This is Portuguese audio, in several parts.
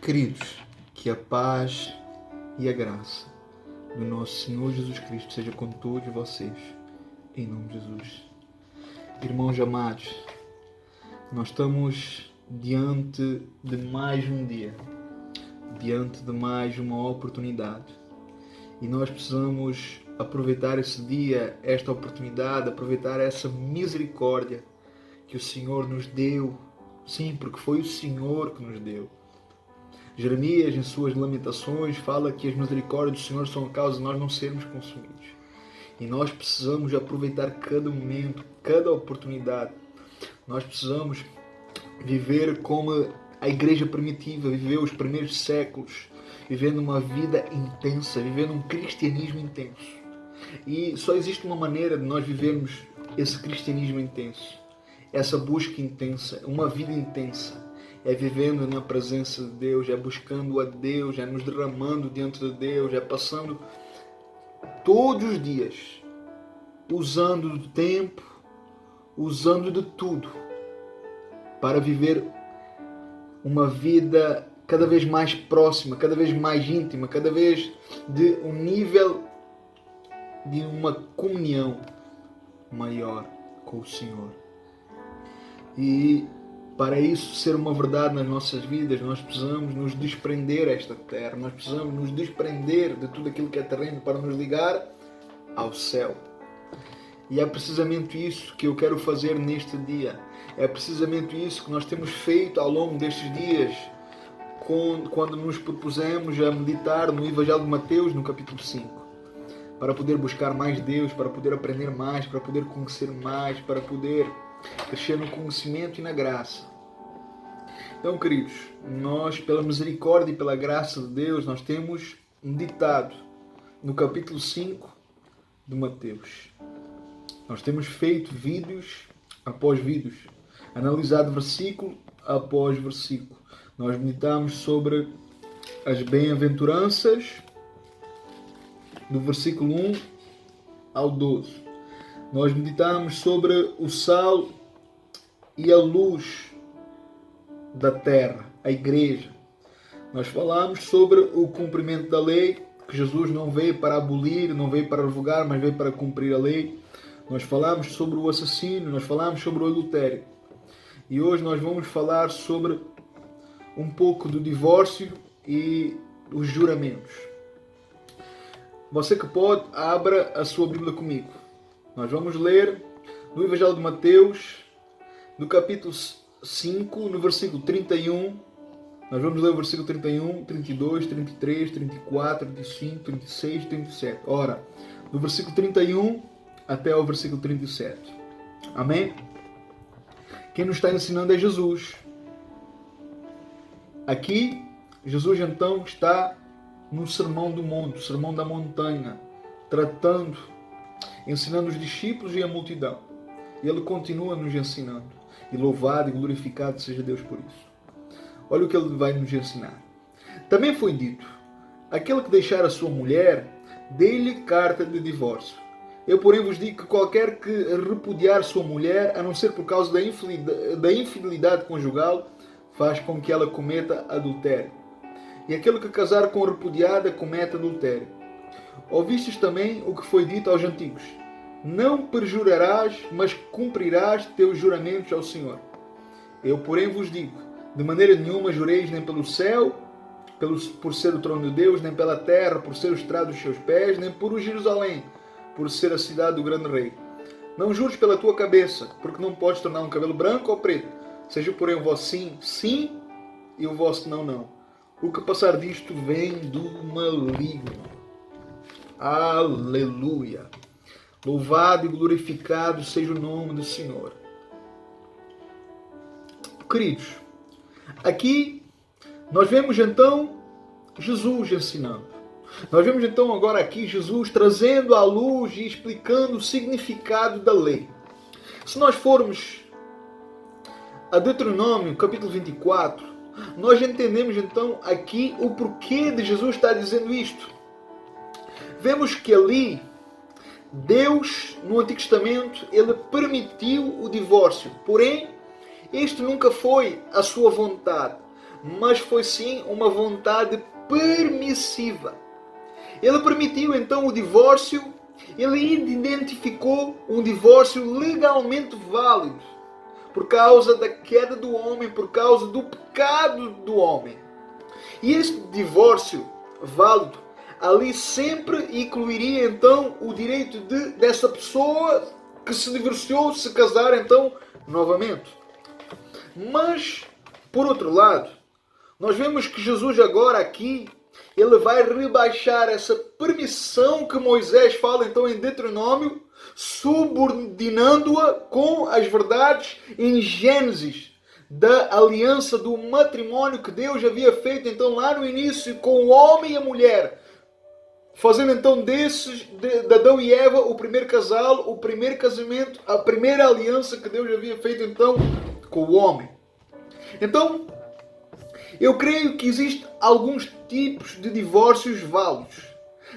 Queridos, que a paz e a graça do nosso Senhor Jesus Cristo seja com todos vocês, em nome de Jesus. Irmãos amados, nós estamos diante de mais um dia, diante de mais uma oportunidade. E nós precisamos aproveitar esse dia, esta oportunidade, aproveitar essa misericórdia que o Senhor nos deu. Sim, porque foi o Senhor que nos deu. Jeremias, em suas lamentações, fala que as misericórdias do Senhor são a causa de nós não sermos consumidos. E nós precisamos aproveitar cada momento, cada oportunidade. Nós precisamos viver como a igreja primitiva viveu os primeiros séculos, vivendo uma vida intensa, vivendo um cristianismo intenso. E só existe uma maneira de nós vivermos esse cristianismo intenso, essa busca intensa, uma vida intensa. É vivendo na presença de Deus, é buscando a Deus, é nos derramando dentro de Deus, é passando todos os dias, usando do tempo, usando de tudo, para viver uma vida cada vez mais próxima, cada vez mais íntima, cada vez de um nível de uma comunhão maior com o Senhor. E para isso ser uma verdade nas nossas vidas, nós precisamos nos desprender desta terra, nós precisamos nos desprender de tudo aquilo que é terreno para nos ligar ao céu. E é precisamente isso que eu quero fazer neste dia. É precisamente isso que nós temos feito ao longo destes dias, quando nos propusemos a meditar no Evangelho de Mateus, no capítulo 5. Para poder buscar mais Deus, para poder aprender mais, para poder conhecer mais, para poder crescer no conhecimento e na graça. Então, queridos, nós, pela misericórdia e pela graça de Deus, nós temos meditado no capítulo 5 de Mateus. Nós temos feito vídeos após vídeos, analisado versículo após versículo. Nós meditamos sobre as bem-aventuranças, do versículo 1 ao 12. Nós meditamos sobre o sal e a luz da terra, a igreja. Nós falamos sobre o cumprimento da lei, que Jesus não veio para abolir, não veio para revogar, mas veio para cumprir a lei. Nós falamos sobre o assassínio, nós falamos sobre o adultério. E hoje nós vamos falar sobre um pouco do divórcio e os juramentos. Você que pode, abra a sua Bíblia comigo. Nós vamos ler no Evangelho de Mateus, no capítulo 5, no versículo 31. Nós vamos ler o versículo 31, 32, 33, 34, 35, 36, 37. Ora, do versículo 31 até o versículo 37. Amém? Quem nos está ensinando é Jesus. Aqui, Jesus então está no Sermão do Monte, Sermão da Montanha, ensinando os discípulos e a multidão. E Ele continua nos ensinando. E louvado e glorificado seja Deus por isso. Olha o que Ele vai nos ensinar. Também foi dito, aquele que deixar a sua mulher, dê-lhe carta de divórcio. Eu, porém, vos digo que qualquer que repudiar sua mulher, a não ser por causa da infidelidade conjugal, faz com que ela cometa adultério. E aquele que casar com repudiada, comete adultério. Ouvistes também o que foi dito aos antigos: não perjurarás, mas cumprirás teus juramentos ao Senhor. Eu, porém, vos digo, de maneira nenhuma jureis nem pelo céu, por ser o trono de Deus, nem pela terra, por ser o estrado dos seus pés, nem por Jerusalém, por ser a cidade do grande rei. Não jures pela tua cabeça, porque não podes tornar um cabelo branco ou preto. Seja, porém, o vosso sim, sim, e o vosso não, não. O que passar disto vem do maligno. Aleluia! Louvado e glorificado seja o nome do Senhor. Queridos, aqui nós vemos então Jesus ensinando. Nós vemos então agora aqui Jesus trazendo à luz e explicando o significado da lei. Se nós formos a Deuteronômio, capítulo 24, nós entendemos então aqui o porquê de Jesus estar dizendo isto. Vemos que ali Deus, no Antigo Testamento, Ele permitiu o divórcio. Porém, isto nunca foi a sua vontade. mas foi sim uma vontade permissiva. Ele permitiu então o divórcio, ele identificou um divórcio legalmente válido, por causa da queda do homem, por causa do pecado do homem. E este divórcio válido ali sempre incluiria então o direito dessa pessoa que se divorciou se casar então novamente. Mas, por outro lado, nós vemos que Jesus agora aqui, ele vai rebaixar essa permissão que Moisés fala então em Deuteronômio, subordinando-a com as verdades em Gênesis, da aliança do matrimônio que Deus havia feito então lá no início com o homem e a mulher, fazendo então de Adão e Eva o primeiro casal, o primeiro casamento, a primeira aliança que Deus havia feito então com o homem. Então, eu creio que existem alguns tipos de divórcios válidos.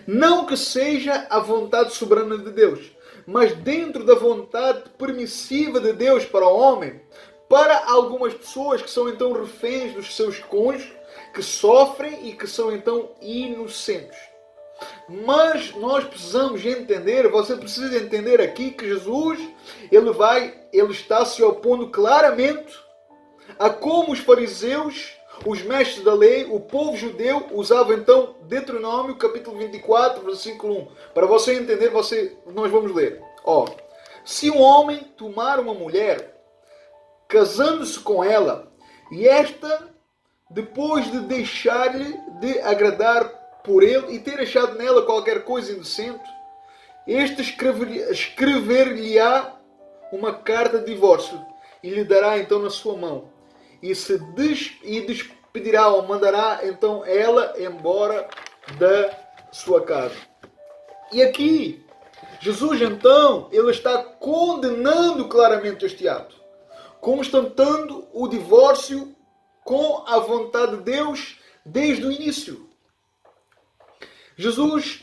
Não que seja a vontade soberana de Deus, mas dentro da vontade permissiva de Deus para o homem, para algumas pessoas que são então reféns dos seus cônjuges, que sofrem e que são então inocentes. Mas nós precisamos entender, você precisa entender aqui que Jesus, ele está se opondo claramente a como os fariseus, os mestres da lei, o povo judeu usava então Deuteronômio capítulo 24, versículo 1. Para você entender, nós vamos ler. Se um homem tomar uma mulher, casando-se com ela, e esta, depois de deixar-lhe de agradar por ele e ter achado nela qualquer coisa indecente, este escrever-lhe-á uma carta de divórcio e lhe dará então na sua mão. E despedirá ou mandará então ela embora da sua casa. E aqui, Jesus então, ele está condenando claramente este ato, constatando o divórcio com a vontade de Deus desde o início. Jesus,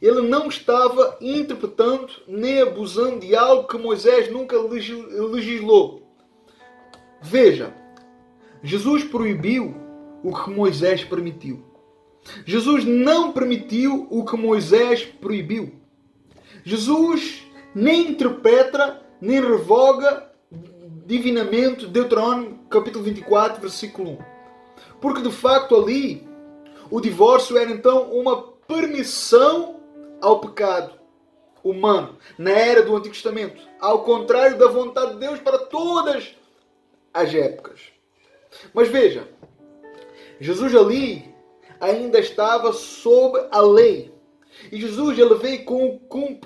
ele não estava interpretando nem abusando de algo que Moisés nunca legislou. Veja, Jesus proibiu o que Moisés permitiu. Jesus não permitiu o que Moisés proibiu. Jesus nem interpreta, nem revoga divinamente Deuteronômio capítulo 24, versículo 1. Porque de facto ali, o divórcio era então uma permissão ao pecado humano na era do Antigo Testamento, ao contrário da vontade de Deus para todas as épocas. Mas veja, Jesus ali ainda estava sob a lei. E Jesus ele veio com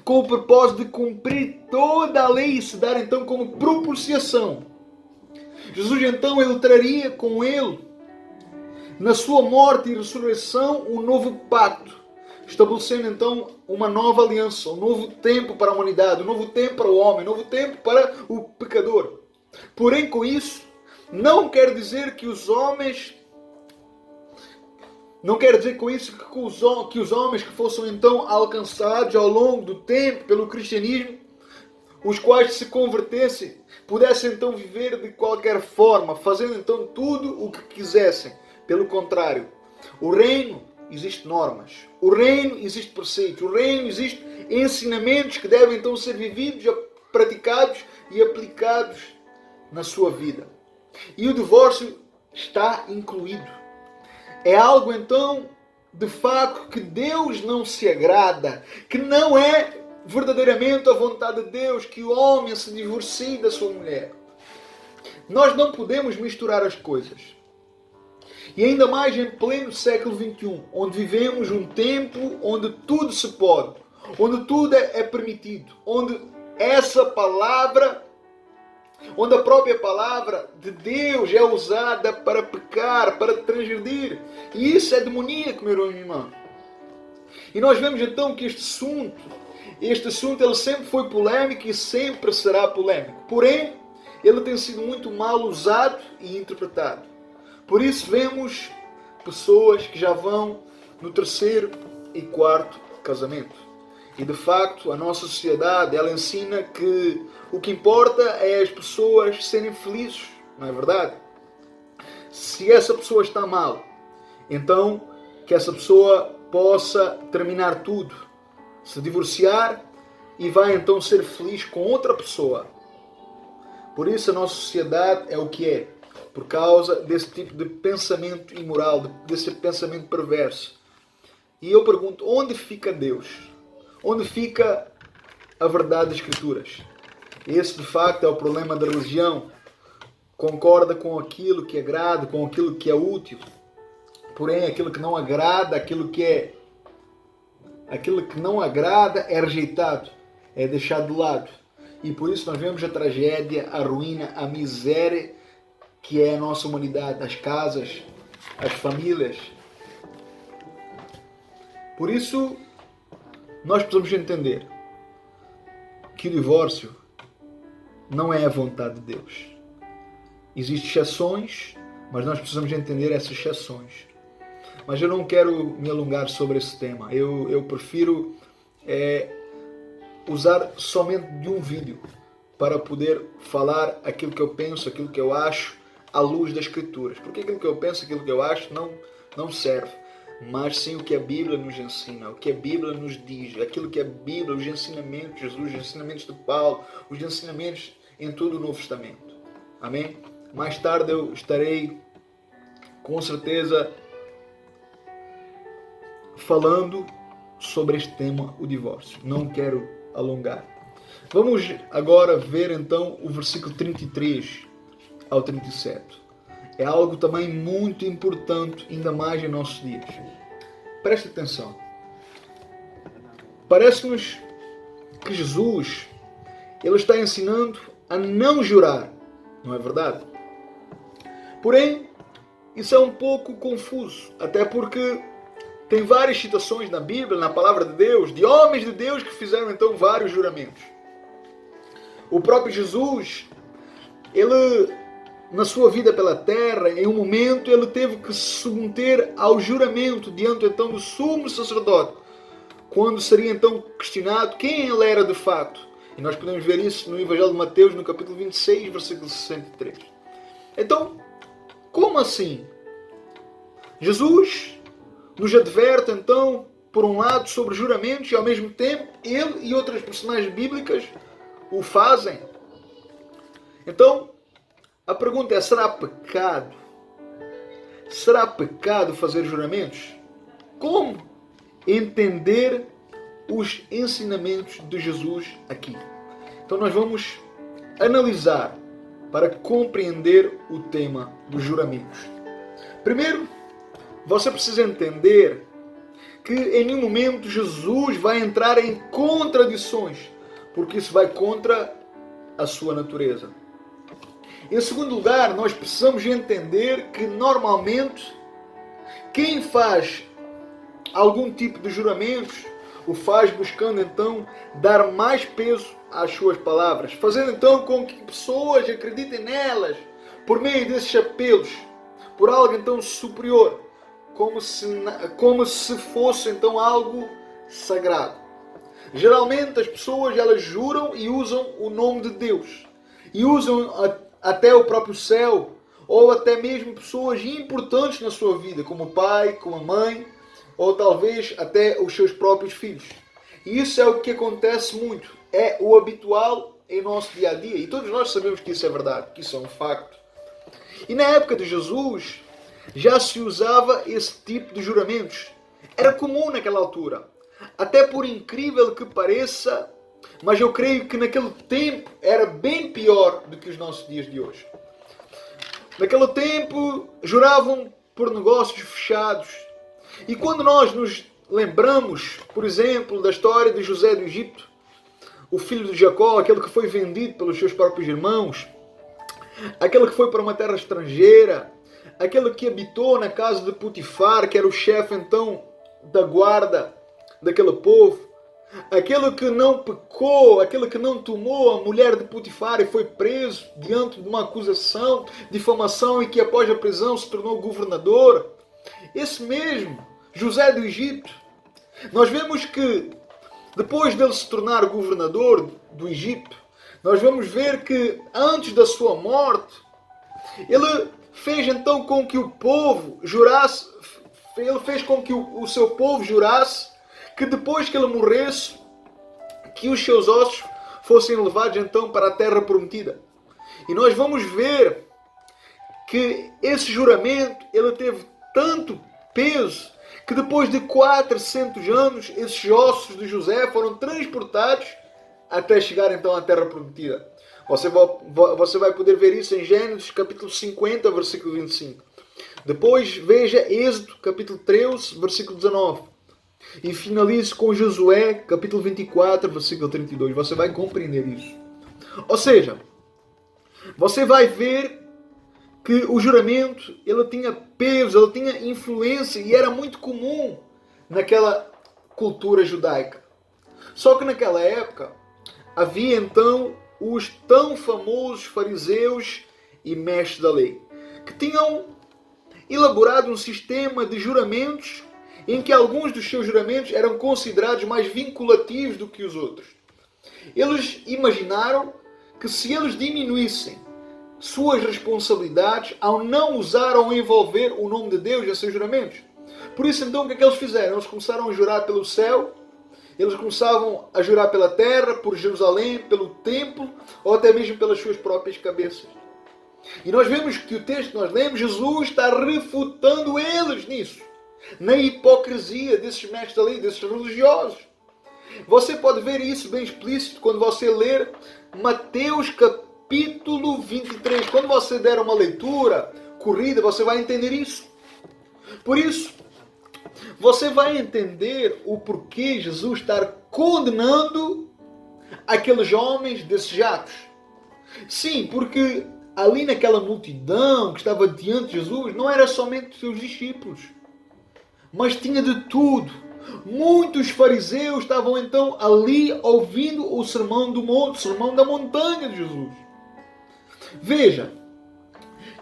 o propósito de cumprir toda a lei e se dar então como propiciação. Jesus então ele traria com ele, na sua morte e ressurreição, um novo pacto, estabelecendo então uma nova aliança, um novo tempo para a humanidade, um novo tempo para o homem, um novo tempo para o pecador. Porém, com isso, não quer dizer que os homens que fossem então alcançados ao longo do tempo pelo cristianismo, os quais se convertessem, pudessem então viver de qualquer forma, fazendo então tudo o que quisessem. Pelo contrário, o reino existe normas, o reino existe preceitos, o reino existe ensinamentos que devem então ser vividos, praticados e aplicados na sua vida. E o divórcio está incluído. É algo então, de facto, que Deus não se agrada, que não é verdadeiramente a vontade de Deus que o homem se divorcie da sua mulher. Nós não podemos misturar as coisas. E ainda mais em pleno século XXI, onde vivemos um tempo onde tudo se pode, onde tudo é permitido, onde a própria palavra de Deus é usada para pecar, para transgredir. E isso é demoníaco, meu irmão e minha irmã. E nós vemos então que este assunto ele sempre foi polêmico e sempre será polêmico. Porém, ele tem sido muito mal usado e interpretado. Por isso vemos pessoas que já vão no 3º e 4º casamento. E de facto a nossa sociedade ela ensina que o que importa é as pessoas serem felizes, não é verdade? Se essa pessoa está mal, então que essa pessoa possa terminar tudo, se divorciar e vai então ser feliz com outra pessoa. Por isso a nossa sociedade é o que é, por causa desse tipo de pensamento imoral, desse pensamento perverso. E eu pergunto, onde fica Deus? Onde fica a verdade das Escrituras? Esse de facto é o problema da religião. Concorda com aquilo que agrada, com aquilo que é útil. Porém, aquilo que não agrada, aquilo que não agrada é rejeitado, é deixado de lado. E por isso nós vemos a tragédia, a ruína, a miséria que é a nossa humanidade, as casas, as famílias. Por isso, nós precisamos entender que o divórcio não é a vontade de Deus. Existem exceções, mas nós precisamos entender essas exceções. Mas eu não quero me alongar sobre esse tema. Eu prefiro usar somente de um vídeo para poder falar aquilo que eu penso, aquilo que eu acho, à luz das Escrituras. Porque aquilo que eu penso, aquilo que eu acho, não serve. Mas sim o que a Bíblia nos ensina, o que a Bíblia nos diz, aquilo que a Bíblia, os ensinamentos de Jesus, os ensinamentos de Paulo, os ensinamentos em todo o Novo Testamento. Amém? Mais tarde eu estarei, com certeza, falando sobre este tema, o divórcio. Não quero alongar. Vamos agora ver então o versículo 33 ao 37. É algo também muito importante, ainda mais em nossos dias. Preste atenção. Parece-nos que Jesus, ele está ensinando a não jurar, não é verdade? Porém, isso é um pouco confuso, até porque tem várias citações na Bíblia, na palavra de Deus, de homens de Deus que fizeram então vários juramentos. O próprio Jesus, ele, na sua vida pela terra, em um momento ele teve que se submeter ao juramento diante então do sumo sacerdote, quando seria então questionado quem ele era de fato. E nós podemos ver isso no Evangelho de Mateus, no capítulo 26, versículo 63. Então, como assim? Jesus nos adverte então, por um lado, sobre juramentos e ao mesmo tempo ele e outras personagens bíblicas o fazem. Então, a pergunta é, será pecado? Será pecado fazer juramentos? Como entender os ensinamentos de Jesus aqui? Então nós vamos analisar para compreender o tema dos juramentos. Primeiro, você precisa entender que em nenhum momento Jesus vai entrar em contradições, porque isso vai contra a sua natureza. Em segundo lugar, nós precisamos entender que normalmente quem faz algum tipo de juramentos o faz buscando então dar mais peso às suas palavras, fazendo então com que pessoas acreditem nelas por meio desses apelos, por algo então superior, como se fosse então algo sagrado. Geralmente as pessoas elas juram e usam o nome de Deus e usam até o próprio céu, ou até mesmo pessoas importantes na sua vida, como o pai, como a mãe, ou talvez até os seus próprios filhos. E isso é o que acontece muito, é o habitual em nosso dia a dia, e todos nós sabemos que isso é verdade, que isso é um facto. E na época de Jesus já se usava esse tipo de juramentos, era comum naquela altura, até por incrível que pareça, mas eu creio que naquele tempo era bem pior do que os nossos dias de hoje. Naquele tempo juravam por negócios fechados. E quando nós nos lembramos, por exemplo, da história de José do Egito, o filho de Jacó, aquele que foi vendido pelos seus próprios irmãos, aquele que foi para uma terra estrangeira, aquele que habitou na casa de Potifar, que era o chefe então da guarda daquele povo, aquele que não pecou, aquele que não tomou a mulher de Potifar e foi preso diante de uma acusação, difamação, e que após a prisão se tornou governador. Esse mesmo, José do Egito. Nós vemos que depois dele se tornar governador do Egito, nós vamos ver que antes da sua morte, ele fez então com que o povo jurasse, ele fez com que o seu povo jurasse que depois que ele morresse, que os seus ossos fossem levados então para a terra prometida. E nós vamos ver que esse juramento ele teve tanto peso que depois de 400 anos esses ossos de José foram transportados até chegar então à terra prometida. Você vai poder ver isso em Gênesis capítulo 50, versículo 25. Depois veja Êxodo capítulo 13, versículo 19. E finalize com Josué capítulo 24, versículo 32. Você vai compreender isso. Ou seja, você vai ver que o juramento ele tinha peso, ele tinha influência e era muito comum naquela cultura judaica. Só que naquela época havia então os tão famosos fariseus e mestres da lei, que tinham elaborado um sistema de juramentos em que alguns dos seus juramentos eram considerados mais vinculativos do que os outros. Eles imaginaram que se eles diminuíssem suas responsabilidades ao não usar ou envolver o nome de Deus em seus juramentos. Por isso então o que é que eles fizeram? Eles começaram a jurar pelo céu, eles começavam a jurar pela terra, por Jerusalém, pelo templo, ou até mesmo pelas suas próprias cabeças. E nós vemos que o texto que nós lemos, Jesus está refutando eles nisso, na hipocrisia desses mestres da lei, desses religiosos. Você pode ver isso bem explícito quando você ler Mateus capítulo 23. Quando você der uma leitura corrida, você vai entender isso. Por isso, você vai entender o porquê Jesus está condenando aqueles homens desses atos. Sim, porque ali naquela multidão que estava diante de Jesus, não era somente os seus discípulos, mas tinha de tudo. Muitos fariseus estavam então ali ouvindo o sermão do monte, o sermão da montanha de Jesus. Veja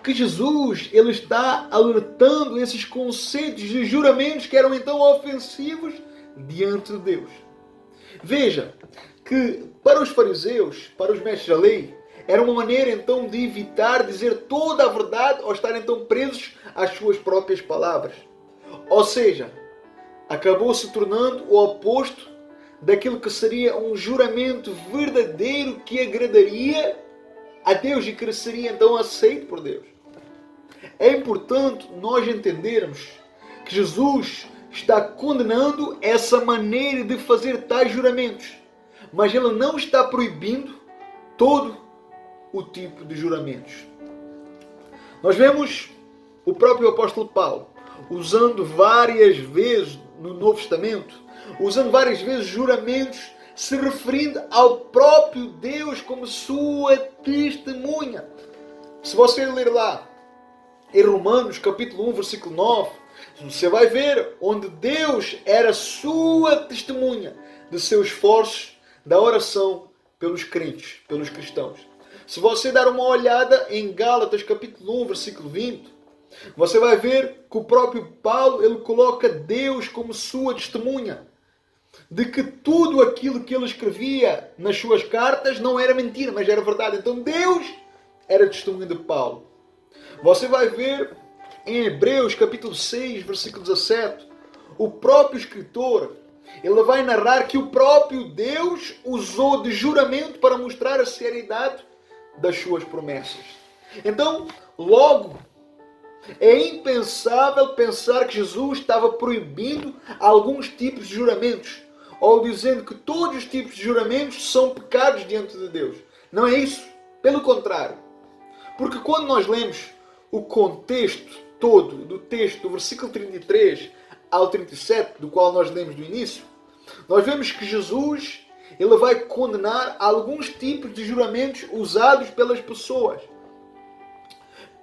que Jesus ele está alertando esses conceitos de juramentos que eram então ofensivos diante de Deus. Veja que para os fariseus, para os mestres da lei, era uma maneira então de evitar dizer toda a verdade ou estar então presos às suas próprias palavras. Ou seja, acabou se tornando o oposto daquilo que seria um juramento verdadeiro que agradaria a Deus e que seria então aceito por Deus. É importante nós entendermos que Jesus está condenando essa maneira de fazer tais juramentos, mas ele não está proibindo todo o tipo de juramentos. Nós vemos o próprio apóstolo Paulo usando várias vezes no Novo Testamento, usando várias vezes juramentos, se referindo ao próprio Deus como sua testemunha. Se você ler lá em Romanos capítulo 1, versículo 9, você vai ver onde Deus era sua testemunha de seus esforços da oração pelos crentes, pelos cristãos. Se você dar uma olhada em Gálatas capítulo 1, versículo 20, você vai ver que o próprio Paulo ele coloca Deus como sua testemunha de que tudo aquilo que ele escrevia nas suas cartas não era mentira, mas era verdade. Então Deus era testemunha de Paulo. Você vai ver em Hebreus capítulo 6, versículo 17, o próprio escritor ele vai narrar que o próprio Deus usou de juramento para mostrar a seriedade das suas promessas. Então, logo, é impensável pensar que Jesus estava proibindo alguns tipos de juramentos, ou dizendo que todos os tipos de juramentos são pecados diante de Deus. Não é isso. Pelo contrário. Porque quando nós lemos o contexto todo do texto, do versículo 33 ao 37, do qual nós lemos no início, nós vemos que Jesus ele vai condenar alguns tipos de juramentos usados pelas pessoas,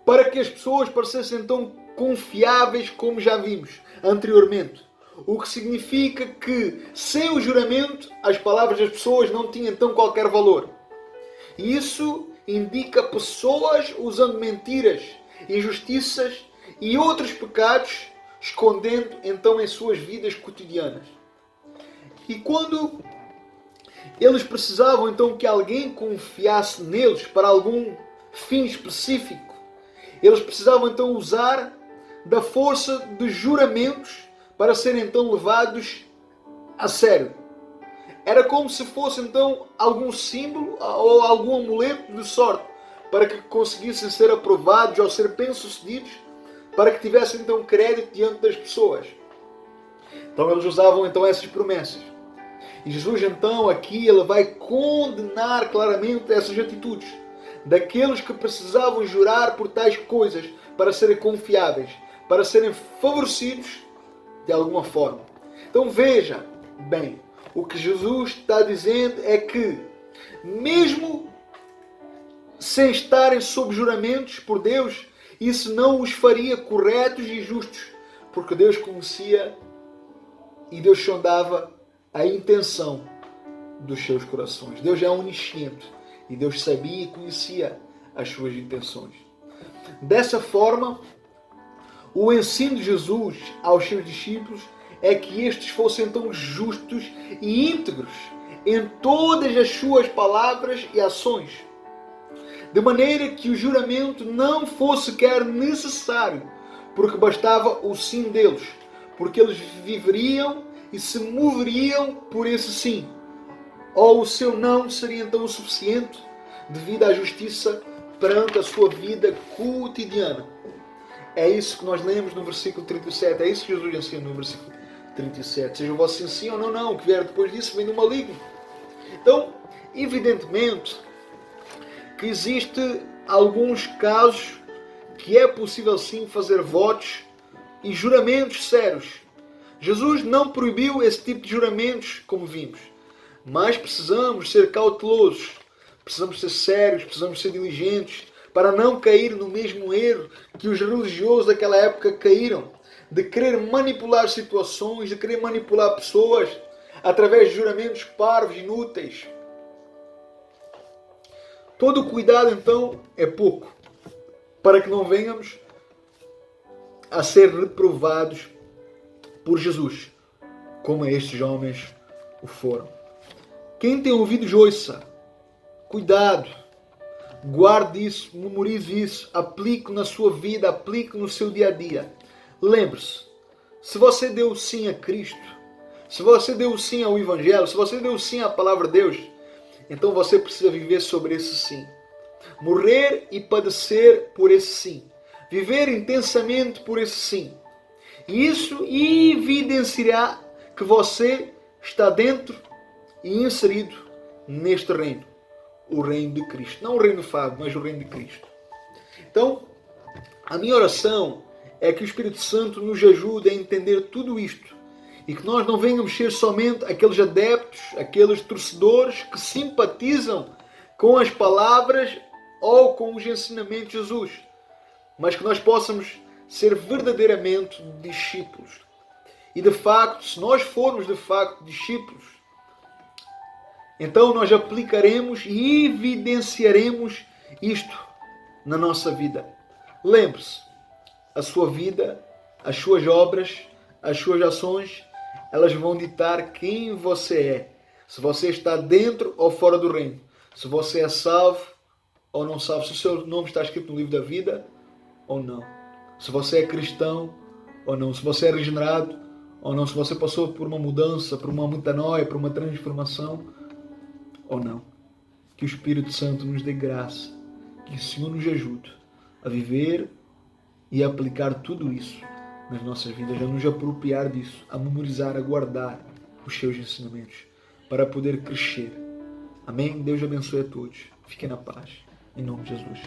para que as pessoas parecessem tão confiáveis como já vimos anteriormente. O que significa que sem o juramento as palavras das pessoas não tinham então qualquer valor. E isso indica pessoas usando mentiras, injustiças e outros pecados, escondendo então em suas vidas cotidianas. E quando eles precisavam então que alguém confiasse neles para algum fim específico, Eles precisavam então usar da força de juramentos para serem então levados a sério. Era como se fosse então algum símbolo ou algum amuleto de sorte para que conseguissem ser aprovados ou ser bem-sucedidos, para que tivessem então crédito diante das pessoas. Então eles usavam então essas promessas. E Jesus então aqui ele vai condenar claramente essas atitudes daqueles que precisavam jurar por tais coisas para serem confiáveis, para serem favorecidos de alguma forma. Então veja bem, o que Jesus está dizendo é que mesmo sem estarem sob juramentos por Deus, isso não os faria corretos e justos, porque Deus conhecia e Deus sondava a intenção dos seus corações. Deus é onisciente e Deus sabia e conhecia as suas intenções. Dessa forma, o ensino de Jesus aos seus discípulos é que estes fossem então justos e íntegros em todas as suas palavras e ações, de maneira que o juramento não fosse sequer necessário, porque bastava o sim deles, porque eles viveriam e se moveriam por esse sim, ou o seu não seria então o suficiente devido à justiça perante a sua vida cotidiana. É isso que nós lemos no versículo 37, é isso que Jesus ensina no versículo 37. Seja o vosso sim ou não, o que vier depois disso vem do maligno. Então, evidentemente que existe alguns casos que é possível sim fazer votos e juramentos sérios. Jesus não proibiu esse tipo de juramentos, como vimos, mas precisamos ser cautelosos, precisamos ser sérios, precisamos ser diligentes, para não cair no mesmo erro que os religiosos daquela época caíram, de querer manipular situações, de querer manipular pessoas através de juramentos parvos, inúteis. Todo o cuidado, então, é pouco, para que não venhamos a ser reprovados por Jesus, como estes homens o foram. Quem tem ouvidos, ouça. Cuidado. Guarde isso, memorize isso, aplique na sua vida, aplique no seu dia a dia. Lembre-se, se você deu sim a Cristo, se você deu sim ao Evangelho, se você deu sim à Palavra de Deus, então você precisa viver sobre esse sim. Morrer e padecer por esse sim. Viver intensamente por esse sim. E isso evidenciará que você está dentro e inserido neste reino. O reino de Cristo. Não o reino do Fábio, mas o reino de Cristo. Então, a minha oração é que o Espírito Santo nos ajude a entender tudo isto. E que nós não venhamos ser somente aqueles adeptos, aqueles torcedores que simpatizam com as palavras ou com os ensinamentos de Jesus. Mas que nós possamos ser verdadeiramente discípulos. E de facto, se nós formos de facto discípulos, então nós aplicaremos e evidenciaremos isto na nossa vida. Lembre-se, a sua vida, as suas obras, as suas ações, elas vão ditar quem você é. Se você está dentro ou fora do reino. Se você é salvo ou não salvo. Se o seu nome está escrito no livro da vida ou não. Se você é cristão ou não. Se você é regenerado ou não. Se você passou por uma mudança, por uma metanoia, por uma transformação ou não. Que o Espírito Santo nos dê graça. Que o Senhor nos ajude a viver e a aplicar tudo isso nas nossas vidas, a nos apropriar disso, a memorizar, a guardar os seus ensinamentos, para poder crescer. Amém? Deus abençoe a todos. Fiquem na paz. Em nome de Jesus.